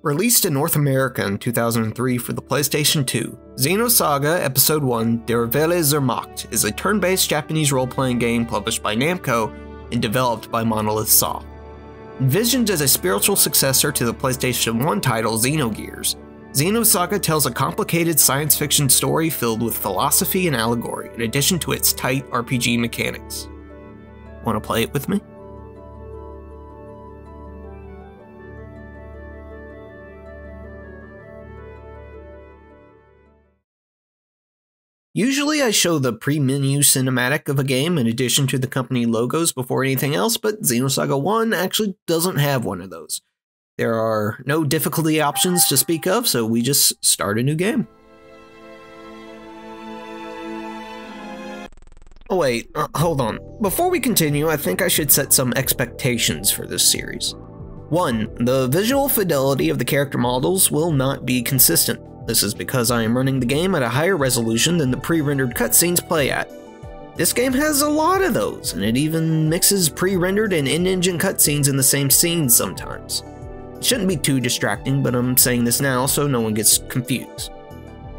Released in North America in 2003 for the PlayStation 2, Xenosaga Episode 1 Der Wille zur Macht is a turn-based Japanese role-playing game published by Namco and developed by Monolith Soft. Envisioned as a spiritual successor to the PlayStation 1 title Xenogears, Xenosaga tells a complicated science fiction story filled with philosophy and allegory, in addition to its tight RPG mechanics. Want to play it with me? Usually I show the pre-menu cinematic of a game in addition to the company logos before anything else, but Xenosaga 1 actually doesn't have one of those. There are no difficulty options to speak of, so we just start a new game. Oh wait, hold on. Before we continue, I think I should set some expectations for this series. 1. The visual fidelity of the character models will not be consistent. This is because I am running the game at a higher resolution than the pre-rendered cutscenes play at. This game has a lot of those, and it even mixes pre-rendered and in-engine cutscenes in the same scene sometimes. It shouldn't be too distracting, but I'm saying this now so no one gets confused.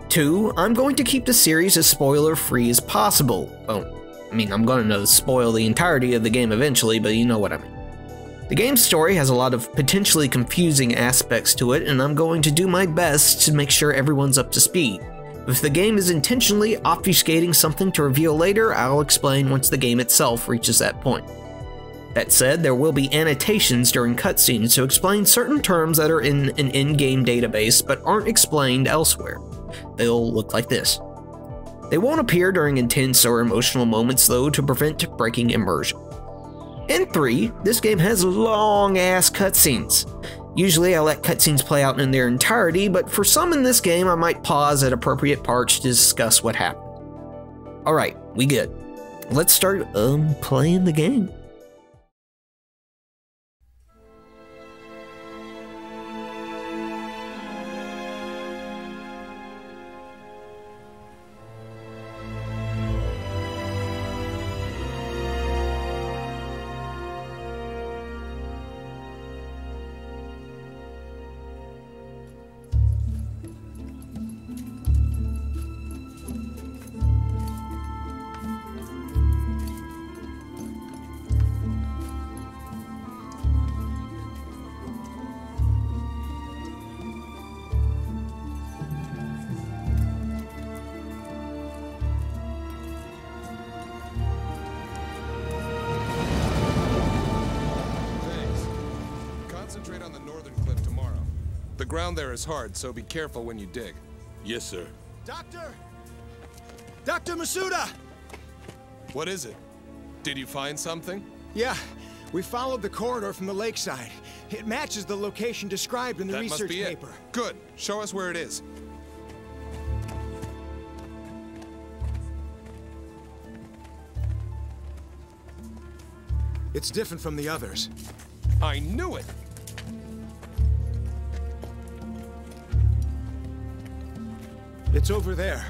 2. I'm going to keep the series as spoiler-free as possible. Well, I mean, I'm going to spoil the entirety of the game eventually, but you know what I mean. The game's story has a lot of potentially confusing aspects to it, and I'm going to do my best to make sure everyone's up to speed. If the game is intentionally obfuscating something to reveal later, I'll explain once the game itself reaches that point. That said, there will be annotations during cutscenes to explain certain terms that are in an in-game database but aren't explained elsewhere. They'll look like this. They won't appear during intense or emotional moments though, to prevent breaking immersion. And 3, this game has long-ass cutscenes. Usually I let cutscenes play out in their entirety, but for some in this game I might pause at appropriate parts to discuss what happened. Alright, we good. Let's start playing the game. Concentrate on the northern cliff tomorrow. The ground there is hard, so be careful when you dig. Yes, sir. Doctor! Dr. Masuda! What is it? Did you find something? Yeah, we followed the corridor from the lakeside. It matches the location described in the research paper. Good. Show us where it is. It's different from the others. I knew it! It's over there.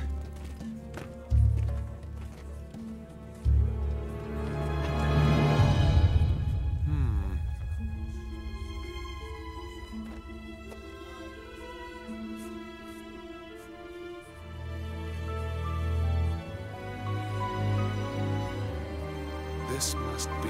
This must be...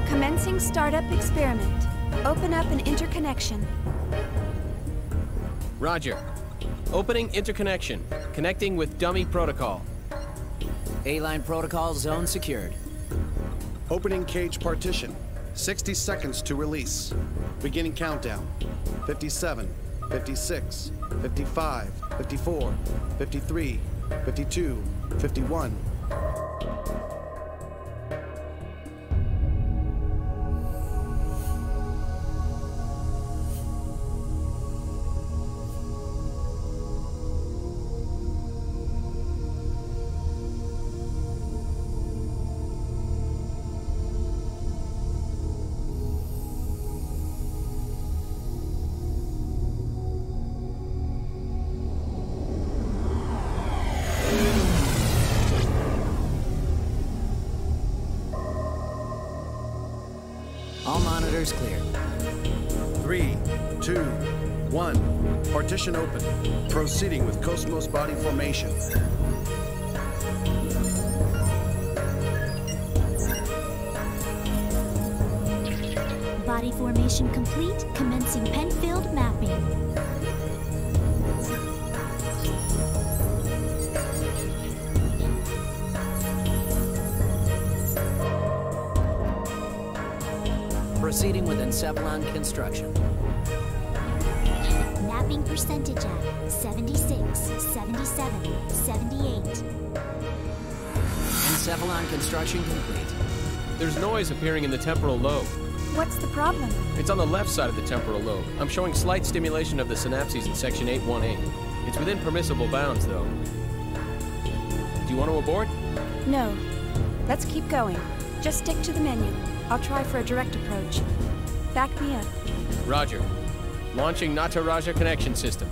Commencing startup experiment. Open up an interconnection. Roger. Opening interconnection. Connecting with dummy protocol. A-line protocol zone secured. Opening cage partition. 60 seconds to release. Beginning countdown. 57, 56, 55, 54, 53, 52, 51. All monitors clear. 3, 2, 1. Partition open. Proceeding with Cosmos body formation. Body formation complete. Commencing Penfield mapping. Proceeding with Encephalon construction. Mapping percentage at 76, 77, 78. Encephalon construction complete. There's noise appearing in the temporal lobe. What's the problem? It's on the left side of the temporal lobe. I'm showing slight stimulation of the synapses in section 818. It's within permissible bounds, though. Do you want to abort? No. Let's keep going. Just stick to the menu. I'll try for a direct approach. Back me up. Roger. Launching Nataraja connection system.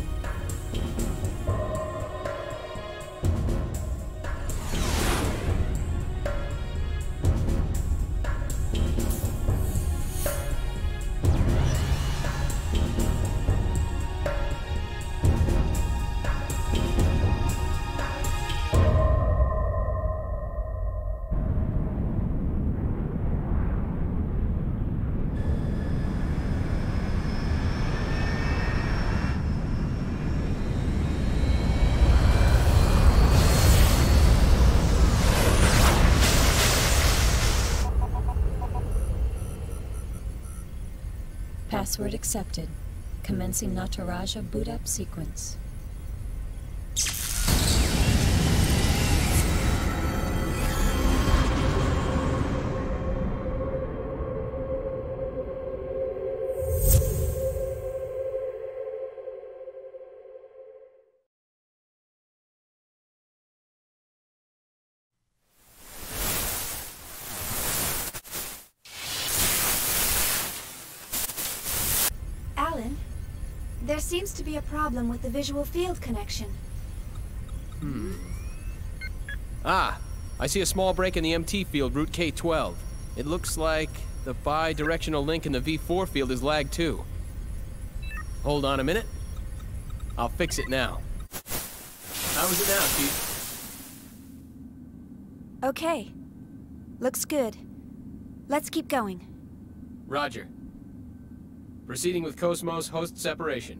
Password accepted. Commencing Nataraja boot up sequence. Alan, there seems to be a problem with the visual field connection. Ah, I see a small break in the MT field, route K12. It looks like the bi-directional link in the V4 field is lagged too. Hold on a minute. I'll fix it now. How is it now, Chief? Okay. Looks good. Let's keep going. Roger. Proceeding with Cosmos host separation.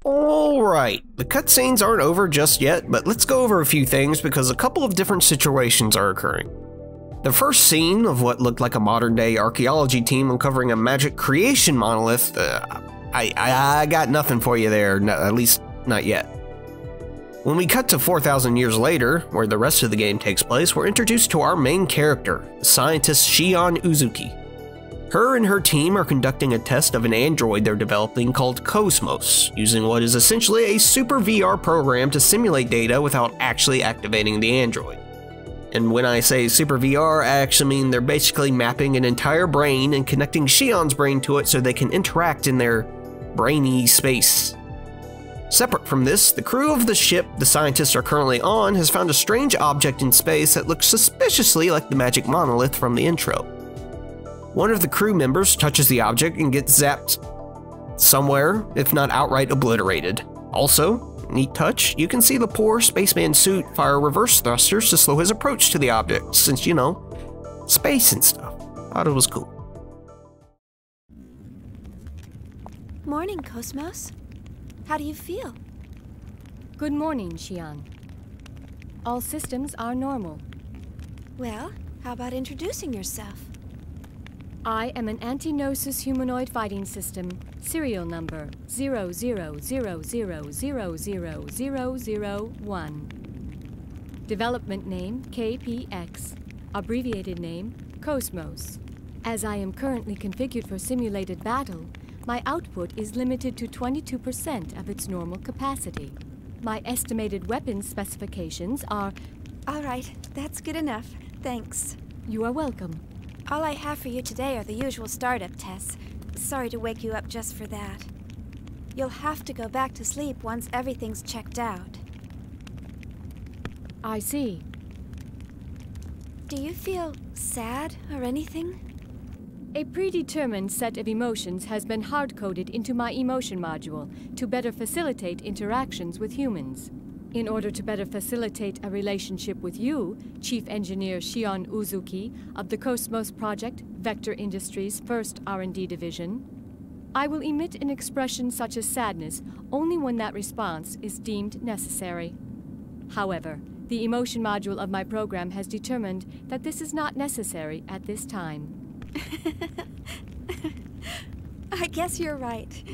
Alright, the cutscenes aren't over just yet, but let's go over a few things because a couple of different situations are occurring. The first scene of what looked like a modern-day archaeology team uncovering a magic creation monolith, I got nothing for you there, at least not yet. When we cut to 4,000 years later, where the rest of the game takes place, we're introduced to our main character, the scientist Shion Uzuki. Her and her team are conducting a test of an android they're developing called Cosmos, using what is essentially a super VR program to simulate data without actually activating the android. And when I say super VR, I actually mean they're basically mapping an entire brain and connecting Shion's brain to it so they can interact in their brainy space. Separate from this, the crew of the ship the scientists are currently on has found a strange object in space that looks suspiciously like the magic monolith from the intro. One of the crew members touches the object and gets zapped somewhere, if not outright obliterated. Also, neat touch, you can see the poor spaceman suit fire reverse thrusters to slow his approach to the object, since, you know, space and stuff. Thought it was cool. Morning, Cosmos. How do you feel? Good morning, Xian. All systems are normal. Well, how about introducing yourself? I am an anti-Gnosis humanoid fighting system, serial number 0000000001. Development name KPX, abbreviated name Cosmos. As I am currently configured for simulated battle, my output is limited to 22% of its normal capacity. My estimated weapons specifications are... All right, that's good enough. Thanks. You are welcome. All I have for you today are the usual startup tests. Sorry to wake you up just for that. You'll have to go back to sleep once everything's checked out. I see. Do you feel sad or anything? A predetermined set of emotions has been hard-coded into my emotion module to better facilitate interactions with humans. In order to better facilitate a relationship with you, Chief Engineer Shion Uzuki of the Cosmos Project, Vector Industries' first R&D division, I will emit an expression such as sadness only when that response is deemed necessary. However, the emotion module of my program has determined that this is not necessary at this time. I guess you're right.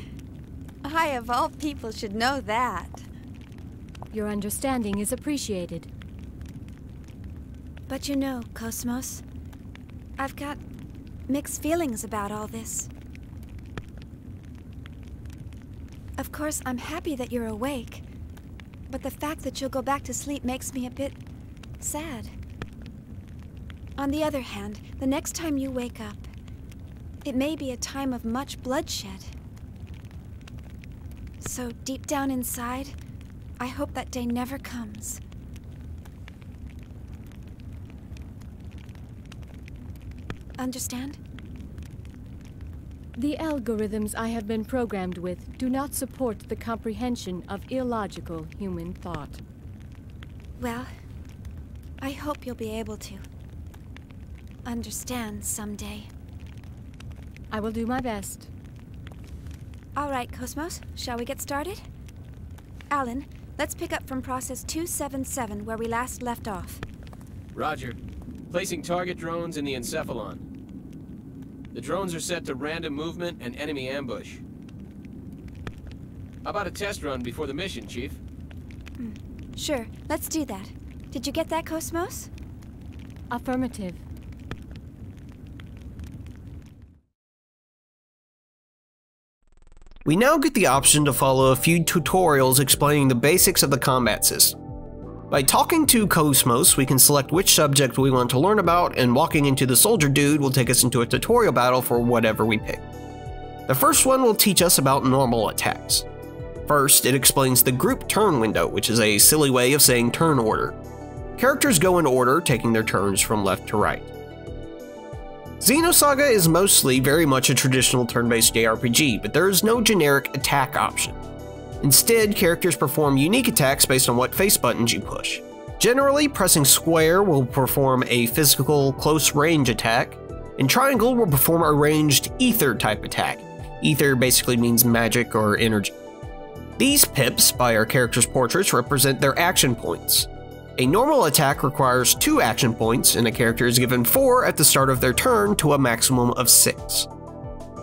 I, of all people, should know that. Your understanding is appreciated. But you know, Cosmos, I've got mixed feelings about all this. Of course, I'm happy that you're awake, but the fact that you'll go back to sleep makes me a bit sad. On the other hand, the next time you wake up, it may be a time of much bloodshed. So deep down inside, I hope that day never comes. Understand? The algorithms I have been programmed with do not support the comprehension of illogical human thought. Well, I hope you'll be able to understand someday. I will do my best. All right, Cosmos, shall we get started? Alan, let's pick up from process 277 where we last left off. Roger. Placing target drones in the encephalon. The drones are set to random movement and enemy ambush. How about a test run before the mission, Chief? Sure, let's do that. Did you get that, Cosmos? Affirmative. We now get the option to follow a few tutorials explaining the basics of the combat system. By talking to Cosmos, we can select which subject we want to learn about, and walking into the soldier dude will take us into a tutorial battle for whatever we pick. The first one will teach us about normal attacks. First, it explains the group turn window, which is a silly way of saying turn order. Characters go in order, taking their turns from left to right. Xenosaga is mostly very much a traditional turn-based JRPG, but there is no generic attack option. Instead, characters perform unique attacks based on what face buttons you push. Generally, pressing square will perform a physical close-range attack, and triangle will perform a ranged ether type attack. Ether basically means magic or energy. These pips, by our characters' portraits, represent their action points. A normal attack requires 2 action points, and a character is given 4 at the start of their turn to a maximum of 6.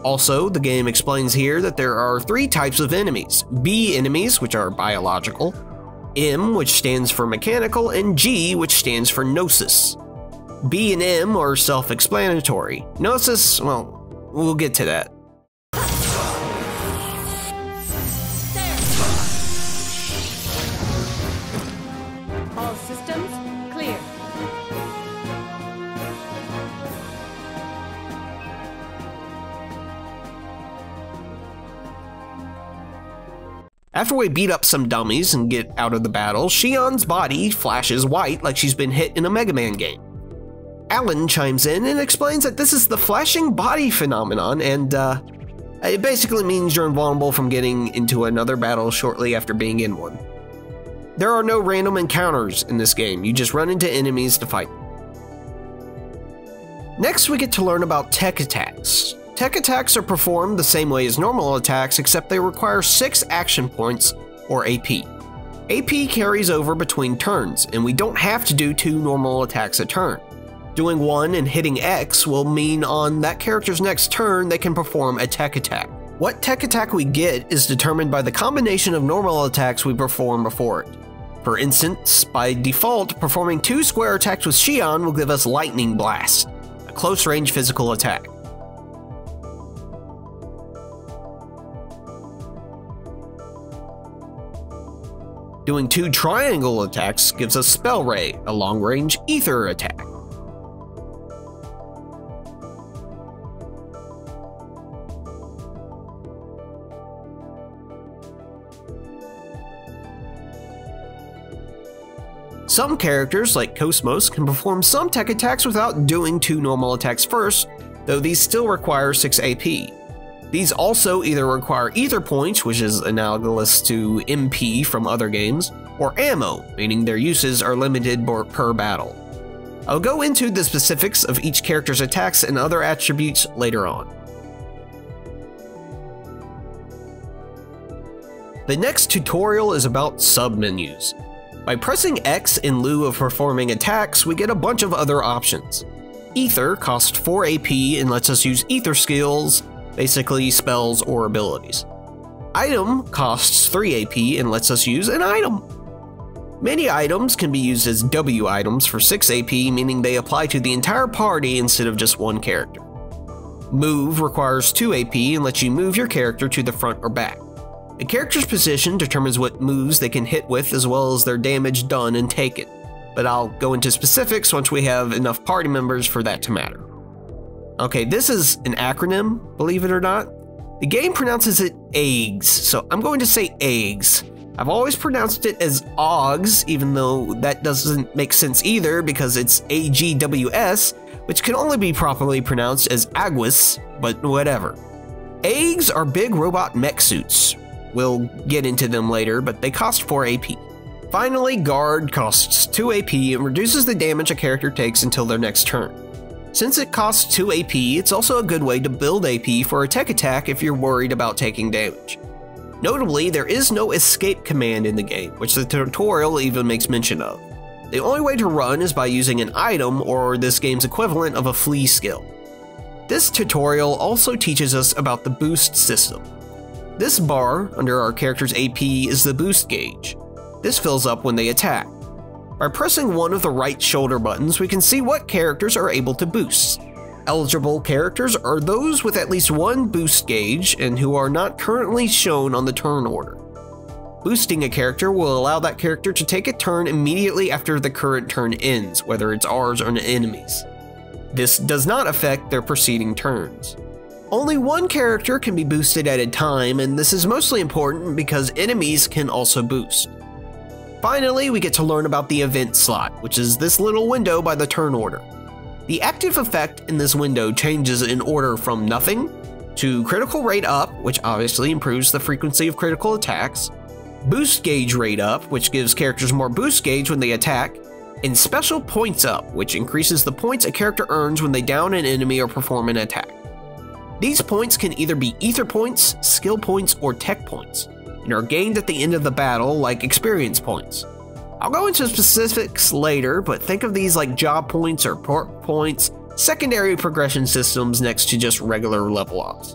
Also, the game explains here that there are 3 types of enemies: B enemies, which are biological, M, which stands for mechanical, and G, which stands for gnosis. B and M are self-explanatory. Gnosis, well, we'll get to that. All systems clear. After we beat up some dummies and get out of the battle, Shion's body flashes white like she's been hit in a Mega Man game. Alan chimes in and explains that this is the flashing body phenomenon, and It basically means you're invulnerable from getting into another battle shortly after being in one. There are no random encounters in this game, you just run into enemies to fight. Next, we get to learn about tech attacks. Tech attacks are performed the same way as normal attacks, except they require 6 action points, or AP. AP carries over between turns, and we don't have to do 2 normal attacks a turn. Doing one and hitting X will mean on that character's next turn they can perform a tech attack. What tech attack we get is determined by the combination of normal attacks we perform before it. For instance, by default, performing 2 square attacks with Xion will give us Lightning Blast, a close-range physical attack. Doing 2 triangle attacks gives us Spell Ray, a long-range ether attack. Some characters, like Cosmos, can perform some tech attacks without doing 2 normal attacks first, though these still require 6 AP. These also either require ether points, which is analogous to MP from other games, or ammo, meaning their uses are limited per battle. I'll go into the specifics of each character's attacks and other attributes later on. The next tutorial is about submenus. By pressing X in lieu of performing attacks, we get a bunch of other options. Ether costs 4 AP and lets us use ether skills, basically spells or abilities. Item costs 3 AP and lets us use an item. Many items can be used as W items for 6 AP, meaning they apply to the entire party instead of just one character. Move requires 2 AP and lets you move your character to the front or back. A character's position determines what moves they can hit with as well as their damage done and taken, but I'll go into specifics once we have enough party members for that to matter. Okay, this is an acronym, believe it or not. The game pronounces it AGS, so I'm going to say AGS. I've always pronounced it as AUGS, even though that doesn't make sense either because it's AGWS, which can only be properly pronounced as AGWS, but whatever. AGS are big robot mech suits. We'll get into them later, but they cost 4 AP. Finally, Guard costs 2 AP and reduces the damage a character takes until their next turn. Since it costs 2 AP, it's also a good way to build AP for a tech attack if you're worried about taking damage. Notably, there is no escape command in the game, which the tutorial even makes mention of. The only way to run is by using an item or this game's equivalent of a flee skill. This tutorial also teaches us about the boost system. This bar under our character's AP is the boost gauge. This fills up when they attack. By pressing one of the right shoulder buttons, we can see what characters are able to boost. Eligible characters are those with at least 1 boost gauge and who are not currently shown on the turn order. Boosting a character will allow that character to take a turn immediately after the current turn ends, whether it's ours or an enemy's. This does not affect their preceding turns. Only 1 character can be boosted at a time, and this is mostly important because enemies can also boost. Finally, we get to learn about the event slot, which is this little window by the turn order. The active effect in this window changes in order from nothing to critical rate up, which obviously improves the frequency of critical attacks, boost gauge rate up, which gives characters more boost gauge when they attack, and special points up, which increases the points a character earns when they down an enemy or perform an attack. These points can either be ether points, skill points, or tech points, and are gained at the end of the battle like experience points. I'll go into specifics later, but think of these like job points or perk points, secondary progression systems next to just regular level ups.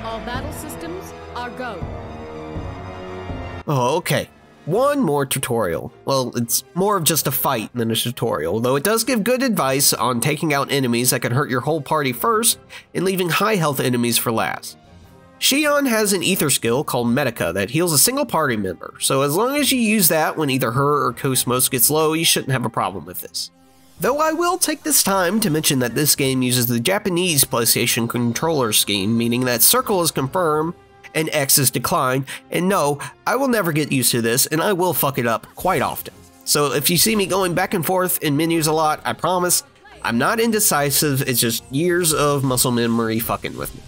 All battle systems are go. Oh, okay. one more tutorial. Well, it's more of just a fight than a tutorial, though it does give good advice on taking out enemies that can hurt your whole party first and leaving high health enemies for last. Xion has an ether skill called Medica that heals a single party member, so as long as you use that when either her or Cosmos gets low, you shouldn't have a problem with this. Though I will take this time to mention that this game uses the Japanese PlayStation controller scheme, meaning that circle is confirm and X is decline, and no, I will never get used to this, and I will fuck it up quite often. So if you see me going back and forth in menus a lot, I promise, I'm not indecisive, it's just years of muscle memory fucking with me.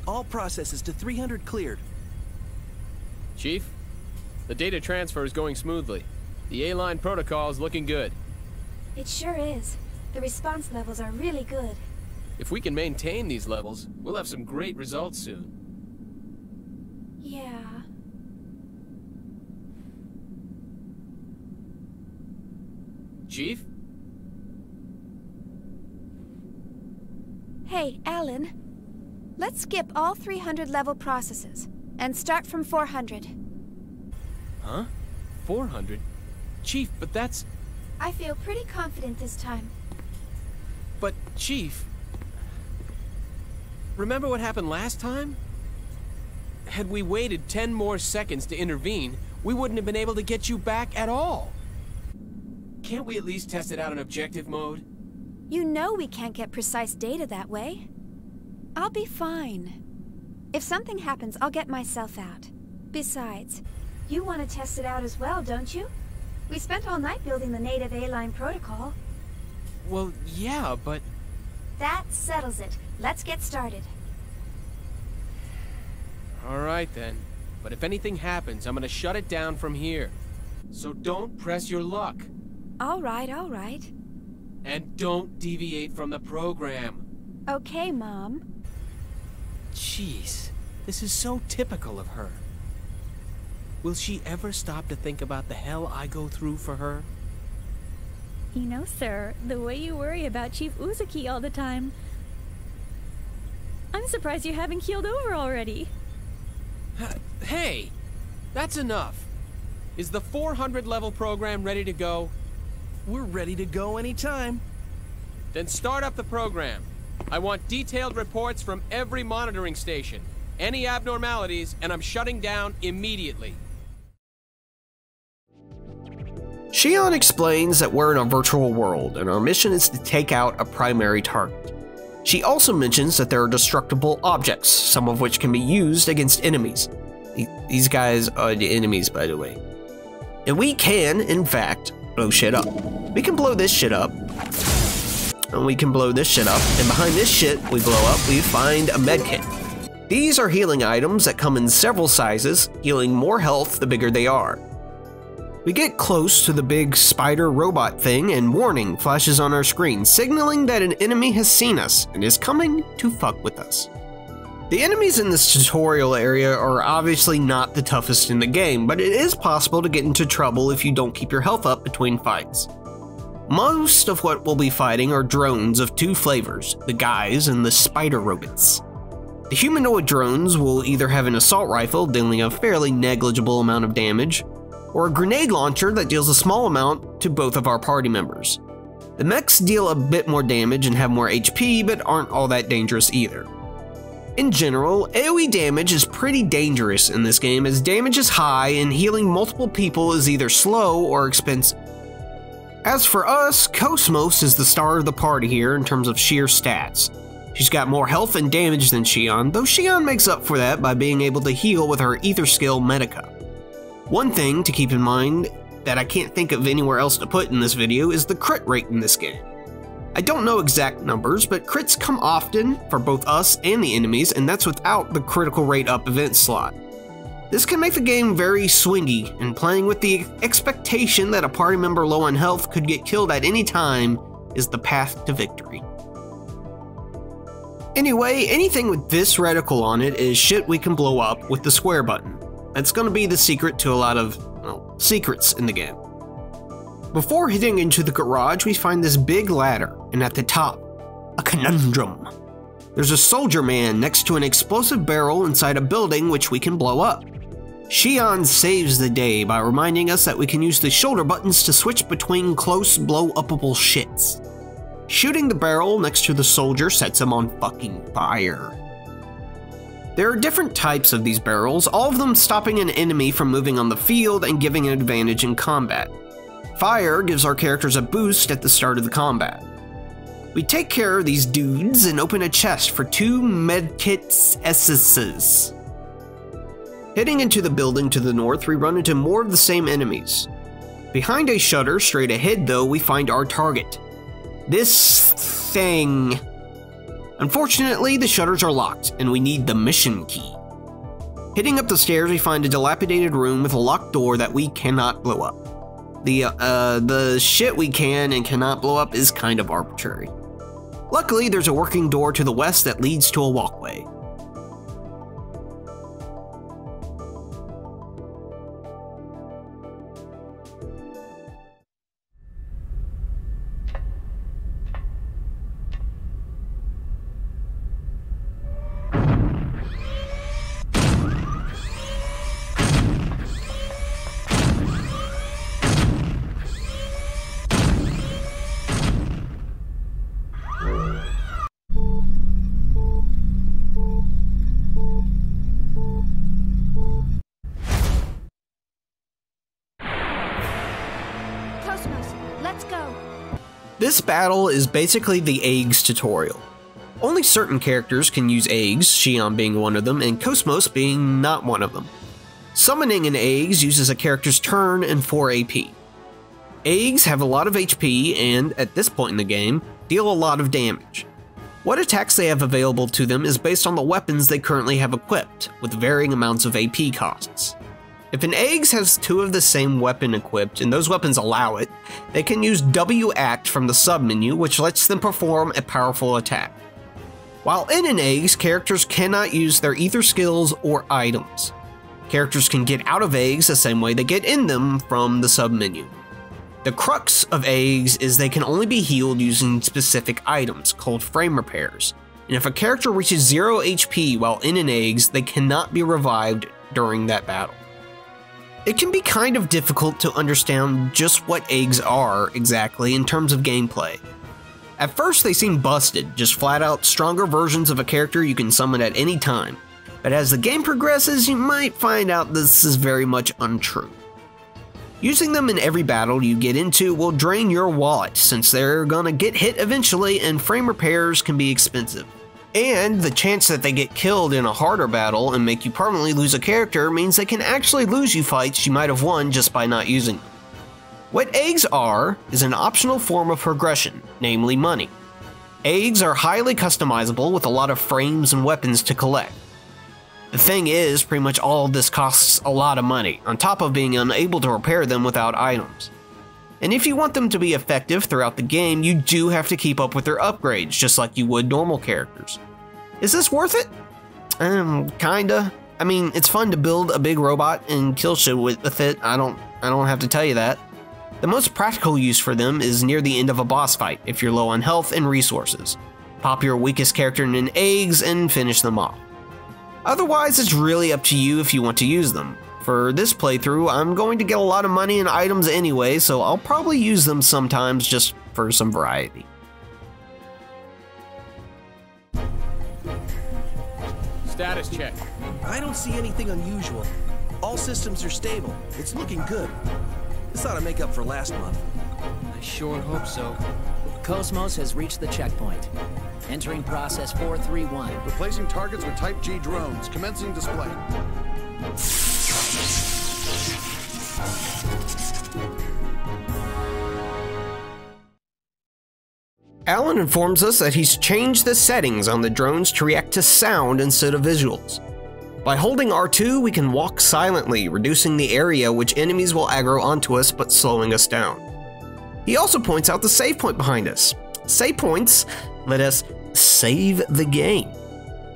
All processes to 300 cleared. Chief, the data transfer is going smoothly. The A-line protocol is looking good. It sure is. The response levels are really good. If we can maintain these levels, we'll have some great results soon. Yeah. Chief? Hey, Alan. Let's skip all 300 level processes and start from 400. Huh? 400? Chief, but that's... I feel pretty confident this time. But, Chief... Remember what happened last time? Had we waited 10 more seconds to intervene, we wouldn't have been able to get you back at all. Can't we at least test it out in objective mode? You know we can't get precise data that way. I'll be fine. If something happens, I'll get myself out. Besides, you want to test it out as well, don't you? We spent all night building the native A-line protocol. Well, yeah, but... That settles it. Let's get started. All right, then. But if anything happens, I'm gonna shut it down from here. So don't press your luck. All right, all right. And don't deviate from the program. Okay, Mom. Jeez, this is so typical of her. Will she ever stop to think about the hell I go through for her? You know, sir, the way you worry about Chief Uzuki all the time, I'm surprised you haven't keeled over already. Hey, that's enough. Is the 400 level program ready to go? We're ready to go anytime. Then start up the program. I want detailed reports from every monitoring station. Any abnormalities, and I'm shutting down immediately. Xion explains that we're in a virtual world, and our mission is to take out a primary target. She also mentions that there are destructible objects, some of which can be used against enemies. These guys are the enemies, by the way. And we can, in fact, blow shit up. We can blow this shit up. And we can blow this shit up, and behind this shit we blow up, we find a medkit. These are healing items that come in several sizes, healing more health the bigger they are. We get close to the big spider robot thing, and warning flashes on our screen, signaling that an enemy has seen us and is coming to fuck with us. The enemies in this tutorial area are obviously not the toughest in the game, but it is possible to get into trouble if you don't keep your health up between fights. Most of what we'll be fighting are drones of two flavors, the guys and the spider robots. The humanoid drones will either have an assault rifle dealing a fairly negligible amount of damage, or a grenade launcher that deals a small amount to both of our party members. The mechs deal a bit more damage and have more HP, but aren't all that dangerous either. In general, AoE damage is pretty dangerous in this game as damage is high and healing multiple people is either slow or expensive. As for us, Cosmos is the star of the party here in terms of sheer stats. She's got more health and damage than Xion, though Xion makes up for that by being able to heal with her ether skill Medica. One thing to keep in mind that I can't think of anywhere else to put in this video is the crit rate in this game. I don't know exact numbers, but crits come often for both us and the enemies, and that's without the critical rate up event slot. This can make the game very swingy, and playing with the expectation that a party member low on health could get killed at any time is the path to victory. Anyway, anything with this reticle on it is shit we can blow up with the square button. That's going to be the secret to a lot of, well, secrets in the game. Before hitting into the garage, we find this big ladder, and at the top, a conundrum. There's a soldier man next to an explosive barrel inside a building which we can blow up. Xion saves the day by reminding us that we can use the shoulder buttons to switch between close blow-uppable shits. Shooting the barrel next to the soldier sets him on fucking fire. There are different types of these barrels, all of them stopping an enemy from moving on the field and giving an advantage in combat. Fire gives our characters a boost at the start of the combat. We take care of these dudes and open a chest for 2 medkit essences. Heading into the building to the north, we run into more of the same enemies. Behind a shutter straight ahead though, we find our target. This thing. Unfortunately, the shutters are locked, and we need the mission key. Heading up the stairs, we find a dilapidated room with a locked door that we cannot blow up. The shit we can and cannot blow up is kind of arbitrary. Luckily, there's a working door to the west that leads to a walkway. This battle is basically the eggs tutorial. Only certain characters can use eggs, Xion being one of them, and Cosmos being not one of them. Summoning an eggs uses a character's turn and 4 AP. Eggs have a lot of HP and, at this point in the game, deal a lot of damage. What attacks they have available to them is based on the weapons they currently have equipped, with varying amounts of AP costs. If an eggs has 2 of the same weapon equipped, and those weapons allow it, they can use W-Act from the submenu, which lets them perform a powerful attack. While in an eggs, characters cannot use their ether skills or items. Characters can get out of eggs the same way they get in them from the submenu. The crux of eggs is they can only be healed using specific items, called frame repairs, and if a character reaches 0 HP while in an eggs, they cannot be revived during that battle. It can be kind of difficult to understand just what eggs are exactly in terms of gameplay. At first they seem busted, just flat out stronger versions of a character you can summon at any time, but as the game progresses you might find out this is very much untrue. Using them in every battle you get into will drain your wallet since they're gonna get hit eventually and frame repairs can be expensive. And the chance that they get killed in a harder battle and make you permanently lose a character means they can actually lose you fights you might have won just by not using them. What eggs are is an optional form of progression, namely money. Eggs are highly customizable with a lot of frames and weapons to collect. The thing is, pretty much all of this costs a lot of money, on top of being unable to repair them without items. And if you want them to be effective throughout the game, you do have to keep up with their upgrades, just like you would normal characters. Is this worth it? Kinda. I mean, it's fun to build a big robot and kill shit with it, I don't have to tell you that. The most practical use for them is near the end of a boss fight, if you're low on health and resources. Pop your weakest character in eggs and finish them off. Otherwise, it's really up to you if you want to use them. For this playthrough, I'm going to get a lot of money and items anyway, so I'll probably use them sometimes just for some variety. Status check. I don't see anything unusual. All systems are stable. It's looking good. This ought to make up for last month. I sure hope so. Cosmos has reached the checkpoint. Entering process 431. Replacing targets with Type G drones. Commencing display. Alan informs us that he's changed the settings on the drones to react to sound instead of visuals. By holding R2, we can walk silently, reducing the area which enemies will aggro onto us but slowing us down. He also points out the save point behind us. Save points let us save the game.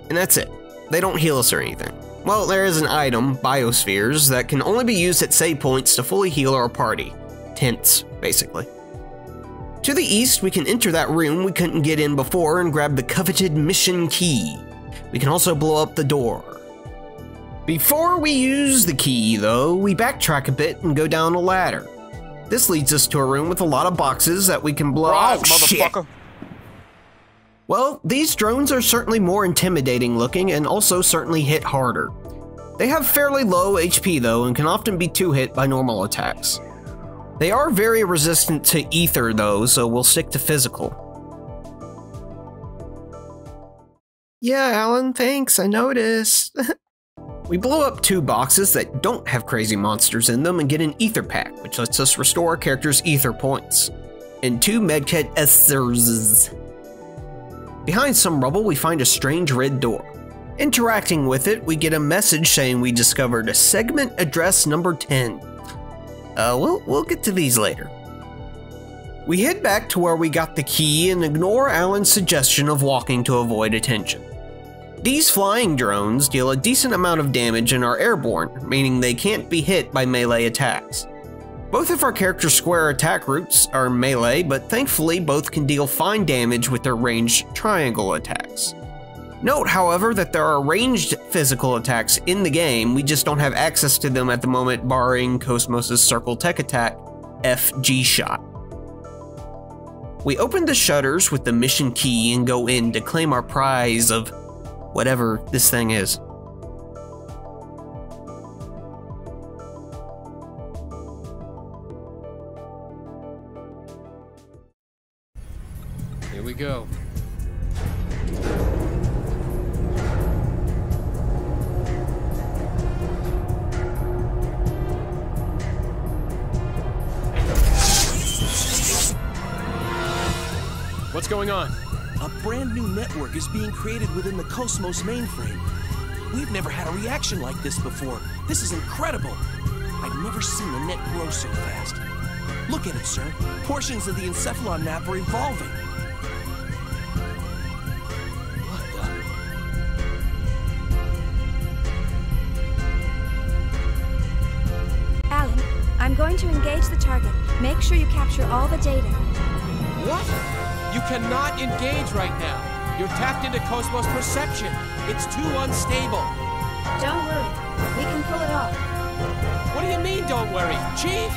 And that's it. They don't heal us or anything. Well, there is an item, biospheres, that can only be used at save points to fully heal our party. Tents, basically. To the east, we can enter that room we couldn't get in before and grab the coveted mission key. We can also blow up the door. Before we use the key, though, we backtrack a bit and go down a ladder. This leads us to a room with a lot of boxes that we can blow up. Oh, shit! Well, these drones are certainly more intimidating looking and also certainly hit harder. They have fairly low HP though and can often be 2-hit by normal attacks. They are very resistant to ether though, so we'll stick to physical. Yeah, Alan, thanks, I noticed. We blow up 2 boxes that don't have crazy monsters in them and get an ether pack, which lets us restore our character's ether points. And 2 medkit essers. Behind some rubble, we find a strange red door. Interacting with it, we get a message saying we discovered a segment address number 10. We'll get to these later. We head back to where we got the key and ignore Alan's suggestion of walking to avoid attention. These flying drones deal a decent amount of damage and are airborne, meaning they can't be hit by melee attacks. Both of our characters' square attack routes are melee, but thankfully both can deal fine damage with their ranged triangle attacks. Note, however, that there are ranged physical attacks in the game, we just don't have access to them at the moment barring Cosmos' Circle Tech Attack, FG Shot. We open the shutters with the mission key and go in to claim our prize of whatever this thing is. Here we go. What's going on? A brand new network is being created within the Cosmos mainframe. We've never had a reaction like this before. This is incredible. I've never seen the net grow so fast. Look at it, sir. Portions of the encephalon map are evolving. What the? Alan, I'm going to engage the target. Make sure you capture all the data. What? You cannot engage right now. You're tapped into Cosmos perception. It's too unstable. Don't worry. We can pull it off. What do you mean, don't worry? Chief?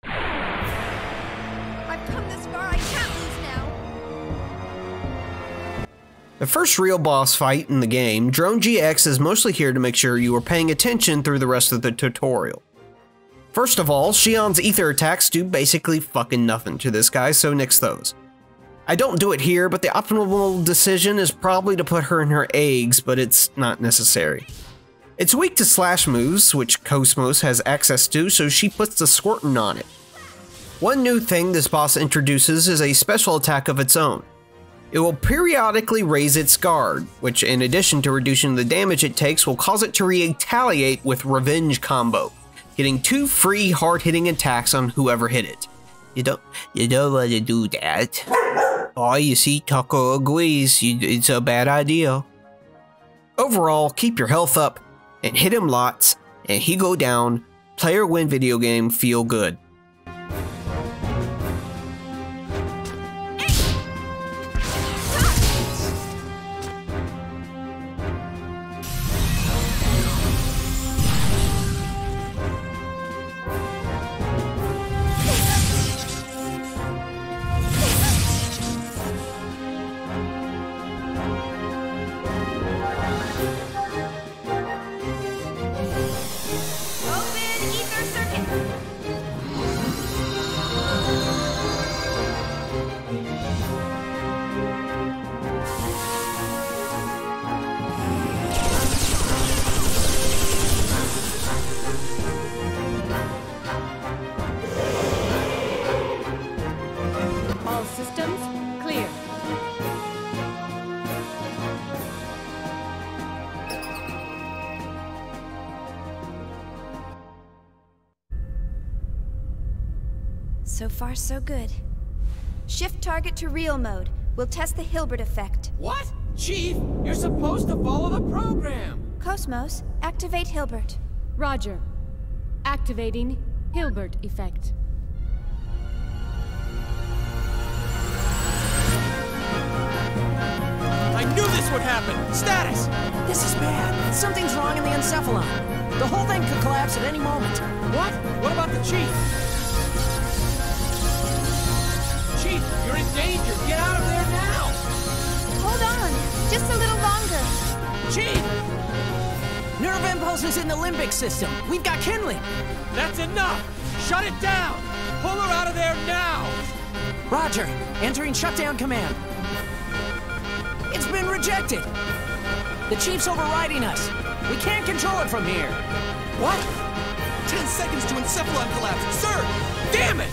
I've come this far. I can't lose now. The first real boss fight in the game, Drone GX is mostly here to make sure you are paying attention through the rest of the tutorial. First of all, Shion's ether attacks do basically fucking nothing to this guy, so nix those. I don't do it here, but the optimal decision is probably to put her in her eggs, but it's not necessary. It's weak to slash moves, which Cosmos has access to, so she puts the squirtin' on it. One new thing this boss introduces is a special attack of its own. It will periodically raise its guard, which in addition to reducing the damage it takes will cause it to retaliate with Revenge Combo, getting 2 free hard-hitting attacks on whoever hit it. You don't want to do that. Oh, you see, Taco agrees, it's a bad idea. Overall, keep your health up, and hit him lots, and he go down, player win video game, feel good. So far, so good. Shift target to real mode. We'll test the Hilbert effect. What? Chief, you're supposed to follow the program! Cosmos, activate Hilbert. Roger. Activating Hilbert effect. I knew this would happen! Status! This is bad. Something's wrong in the encephalon. The whole thing could collapse at any moment. What? What about the Chief? Chief, you're in danger! Get out of there now! Hold on, just a little longer. Chief! Nerve impulses in the limbic system. We've got kindling. That's enough! Shut it down! Pull her out of there now! Roger. Entering shutdown command. It's been rejected. The Chief's overriding us. We can't control it from here. What? 10 seconds to encephalon collapse. Sir! Damn it!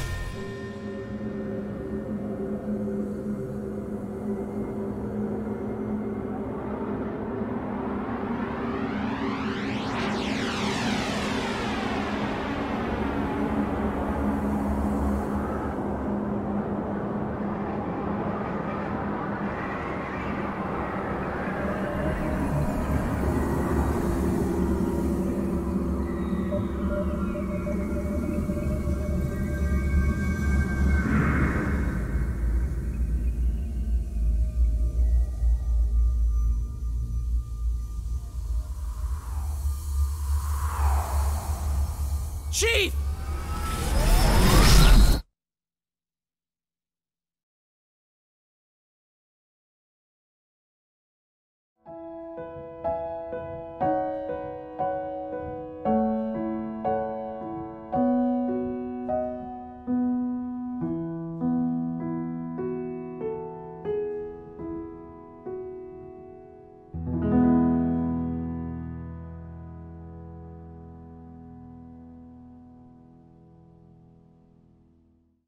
Chief!